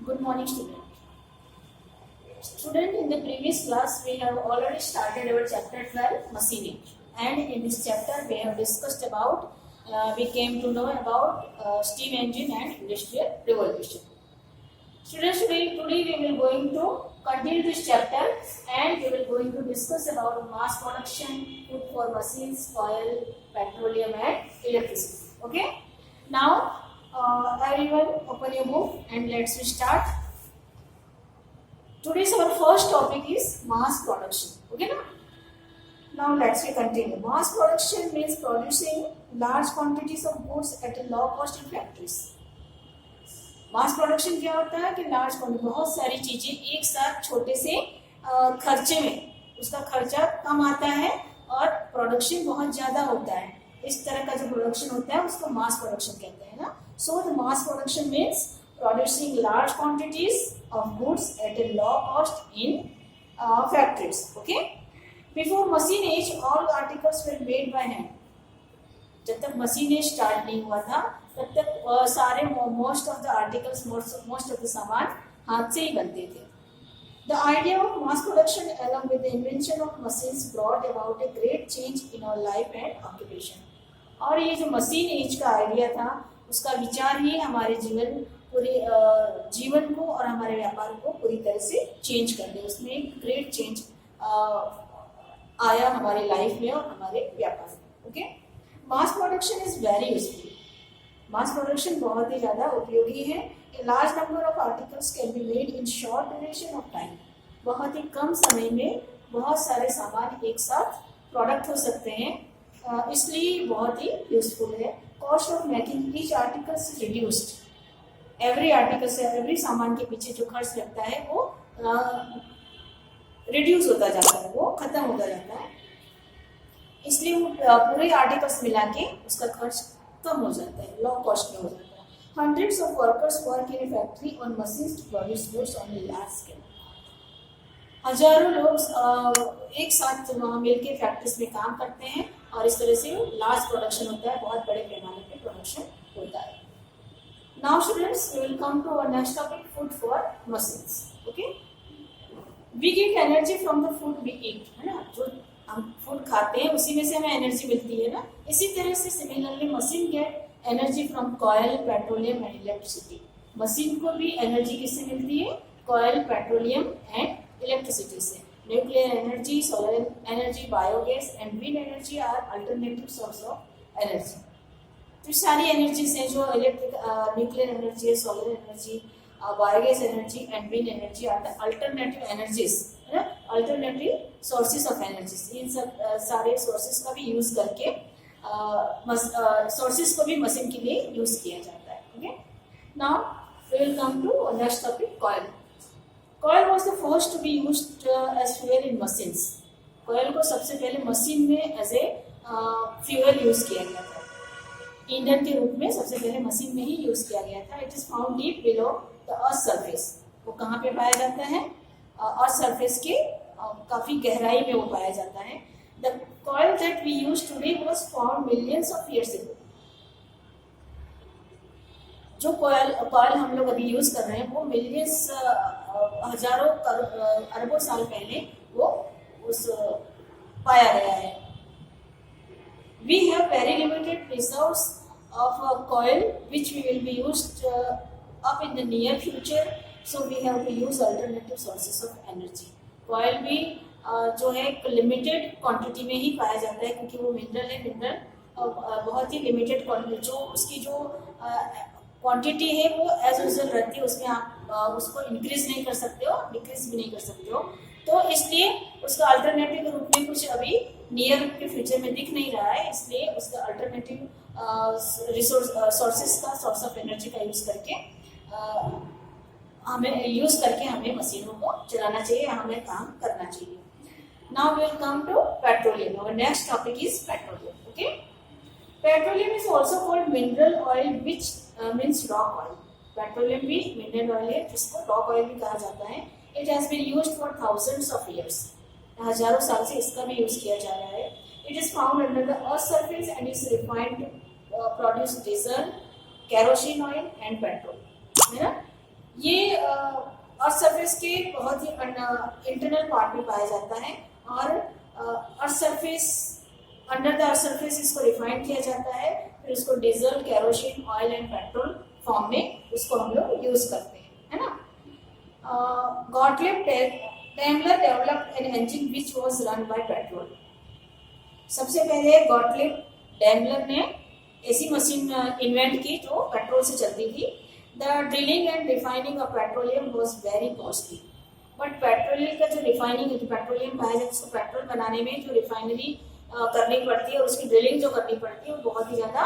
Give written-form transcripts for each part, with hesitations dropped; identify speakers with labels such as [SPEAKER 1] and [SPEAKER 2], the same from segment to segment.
[SPEAKER 1] Good morning, student. Student, in the previous class, we have already started our chapter 12, machining. And in this chapter, we have discussed about, we came to know about steam engine and industrial revolution. Students, today we will going to continue this chapter and we will going to discuss about mass production, food for machines, oil, petroleum and electricity. Okay? Now, everyone open your book and let's start. Today's our first topic is mass production. Okay, now let's continue. Mass production means producing large quantities of goods at a low cost in factories. Mass production क्या होता है कि large quantity, बहुत सारी चीजें एक साथ छोटे से खर्चे में, उसका खर्चा कम आता है और प्रोडक्शन बहुत ज्यादा होता है. इस तरह का जो प्रोडक्शन होता है उसको मास प्रोडक्शन कहते हैं ना. So the mass production means producing large quantities of goods at a low cost in factories. Okay. Before machine age, all articles were made by hand. जब तक मशीन एज स्टार्ट नहीं हुआ था तब तक सारे most of the articles, most of the सामान हाथ से ही बनते थे. The idea of mass production along with the invention of machines brought about a great change in our life and occupation. और ये जो मशीन एज का आइडिया था उसका विचार ही हमारे जीवन को और हमारे व्यापार को पूरी तरह से चेंज कर दे. उसमें एक ग्रेट चेंज आया हमारे लाइफ में और हमारे व्यापार में. Okay. Mass production is very useful. Mass production बहुत ही ज़्यादा उपयोगी है. Large number of articles can be made in short duration of time. बहुत ही कम समय में बहुत सारे सामान एक साथ प्रोडक्ट हो सकते हैं, इसलिए बहुत ही यूजफुल है. Cost of making each articles reduced. Every article से, एवरी सामान के पीछे जो खर्च लगता है वो रिड्यूस होता जाता है, वो खत्म होता जाता है. इसलिए वो पूरे आर्टिकल्स मिला के उसका खर्च कम हो जाता है, लो कॉस्ट में हो जाता है. Hundreds of workers work in a factory on machines to produce goods on a large scale. हजारों लोग एक साथ वहाँ मिलकर फैक्ट्रीज में काम करते हैं और इस तरह से लार्ज प्रोडक्शन होता है, बहुत बड़े पैमाने पे प्रोडक्शन होता है. Now students, we will come to our next topic, food for machines. Okay? We get energy from the food we eat, है ना. जो हम फूड खाते हैं उसी में से हमें एनर्जी मिलती है ना. इसी तरह से similarly machine get energy from coal, petroleum and electricity. Machine को भी एनर्जी किससे मिलती है? कॉयल, पेट्रोलियम एंड इलेक्ट्रिसिटी से. Nuclear energy, solar energy, biogas and wind energy are alternative source of energy. तो सारी एनर्जीज हैं जो इलेक्ट्रिक, न्यूक्लियर एनर्जी है, solar energy, biogas energy and wind energy are the alternative energies, है ना, alternative sources of energies. इन सब सारे सोर्सेज का भी यूज करके सोर्सेज को भी मशीन के लिए यूज किया जाता है. Okay. Now we will come to next topic, coal. Coal was the first to be used as fuel in machines. Coal को सबसे पहले मशीन में एज ए फ्यूल यूज किया गया था, ईंधन के रूप में सबसे पहले मशीन में ही यूज किया गया था. It is found deep below the earth surface. वो कहाँ पे पाया जाता है? अर्थ सरफेस के काफी गहराई में वो पाया जाता है. The coal that we use today was found millions of years ago. जो कॉयल हम लोग अभी यूज कर रहे हैं वो मिलियंस, हजारों अरबों साल पहले वो उस पाया गया है. We have very limited reserves of coil which we will be used up in the near future, so we have to use alternative sources of energy. Coil भी जो है लिमिटेड क्वांटिटी में ही पाया जाता है क्योंकि वो मिनरल है. मिनरल बहुत ही लिमिटेड क्वांटिटी, जो उसकी जो क्वांटिटी है वो एज यूजुअल रहती है, उसमें आप उसको इंक्रीज नहीं कर सकते हो, डिक्रीज भी नहीं कर सकते हो. तो इसलिए उसका अल्टरनेटिव के रूप में कुछ अभी नियर के फ्यूचर में दिख नहीं रहा है. इसलिए उसका अल्टरनेटिव सोर्सेस का, सोर्स ऑफ एनर्जी का यूज करके हमें मशीनों को चलाना चाहिए, हमें काम करना चाहिए. Now we will come to petroleum. Our next topic is petroleum. Okay. Petroleum is also called mineral oil which means rock oil. Petroleum भी मिनरल ऑयल है जिसको रॉक ऑयल भी कहा जाता है. It has been used for thousands of years. हजारों साल से इसका भी यूज किया जा रहा है. It is found under the earth surface and is refined to produce diesel, kerosene oil and petrol. है ना. ये अर्थ सरफेस के बहुत ही इंटरनल पार्ट में पाया जाता है और earth surface under the earth surface इसको रिफाइन किया जाता है, फिर इसको diesel, kerosene, oil and petrol form में उसको हम लोग यूज करते हैं, है ना। Gottlieb Daimler developed N engine which was run by petrol. सबसे पहले गॉटलिब डेमलर ने ऐसी मशीन इन्वेंट की जो पेट्रोल से चलती थी। The drilling and refining of petroleum was very costly, but petroleum का जो रिफाइनिंग जो पेट्रोलियम पाया जाता है उसको पेट्रोल बनाने में जो रिफाइनरी करनी पड़ती है और उसकी ड्रिलिंग जो करनी पड़ती है वो बहुत ही ज़्यादा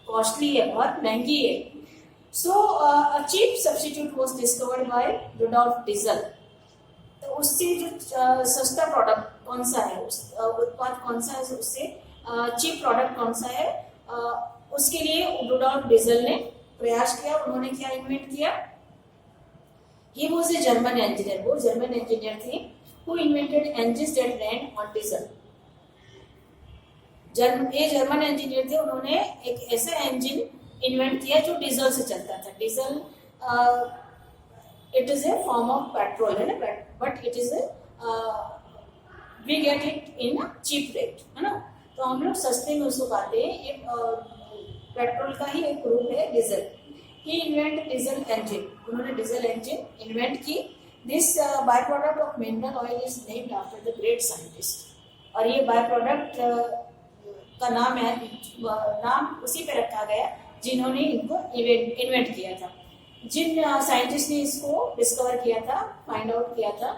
[SPEAKER 1] कॉस्टली है, बहुत महंगी है। So a cheap substitute was discovered by Rudolf Diesel. तो उससे जो सस्ता प्रोडक्ट कौन सा है, उस उत्पाद कौन सा है, उससे चीप प्रोडक्ट कौन सा है, उसके लिए रुडोल्फ डीजल ने प्रयास किया। उन्होंने क्या इन्वेंट किया? He was a German engineer, वो जर्मन इंजीनियर थे who invented engines that run on diesel. ये जर्मन इंजीनियर थे, उन्होंने एक ऐसा इंजन इन्वेंट किया जो डीजल से चलता था। Diesel it is a form of petrol, है ना, but it is we get it in cheap rate, है ना। तो हम लोग सस्ते में उसको पाते हैं। ये पेट्रोल का ही एक रूप है डीजल। ही इन्वेंट डीजल इंजन, उन्होंने डीजल इंजन इन्वेंट की। This by product of mineral oil is named after the great scientist. और ये बाय प्रोडक्ट का नाम है, नाम उसी पे रखा गया जिन्होंने इनको इन्वेंट किया था। जिन साइंटिस्ट ने इसको डिस्कवर किया था, फाइंड आउट किया था,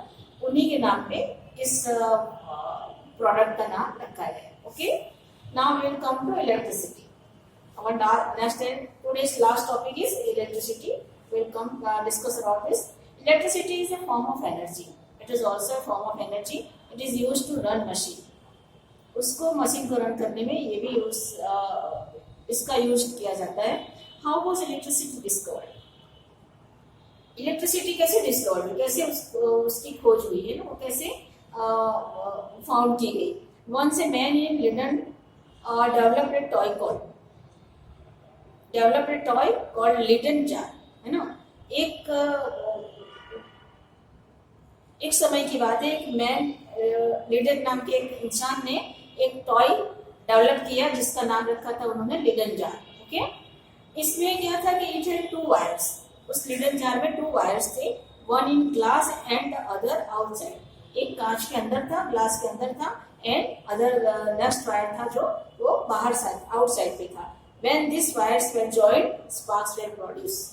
[SPEAKER 1] उन्हीं के नाम पे इस प्रोडक्ट का नाम रखा है। Okay, now we will come to electricity. Our next and today's last topic is electricity. We will come discuss about this. Electricity is a form of energy. It is also a form of energy. It is used to run machine. उसको machine को run करने में ये भी इसका use किया जाता है। How was electricity discovered? Electricity कैसे डिस्कवर्ड हुई, कैसे उसकी खोज हुई है ना, वो कैसे फाउंड की गई? Once a man in London developed a toy called Leyden jar, है ना। एक समय की बात है, एक मैन लीडन नाम के एक इंसान ने एक टॉय डेवलप किया जिसका नाम रखा था उन्होंने लीडन जार। ओके, इसमें क्या था कि इट हैड 2 वायर्स। उस लीडन जार में 2 वायर्स थे, one in glass and the other outside. एक कांच के अंदर था, ग्लास के अंदर था, एंड अदर नेक्स्ट वायर था जो वो बाहर साइड आउटसाइड पे था। When these wires were joined, sparks were produced.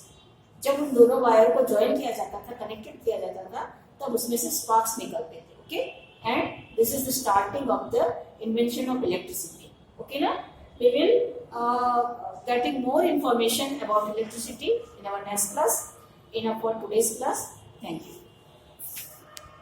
[SPEAKER 1] जब उन दोनों वायर को ज्वाइन किया जाता था, कनेक्टेड किया जाता था, तब उसमें से स्पार्क्स निकलते थे। Okay, and this is the starting of the invention of electricity. Okay ना, we will getting more information about electricity in our next class. Enough for today's class. Thank you.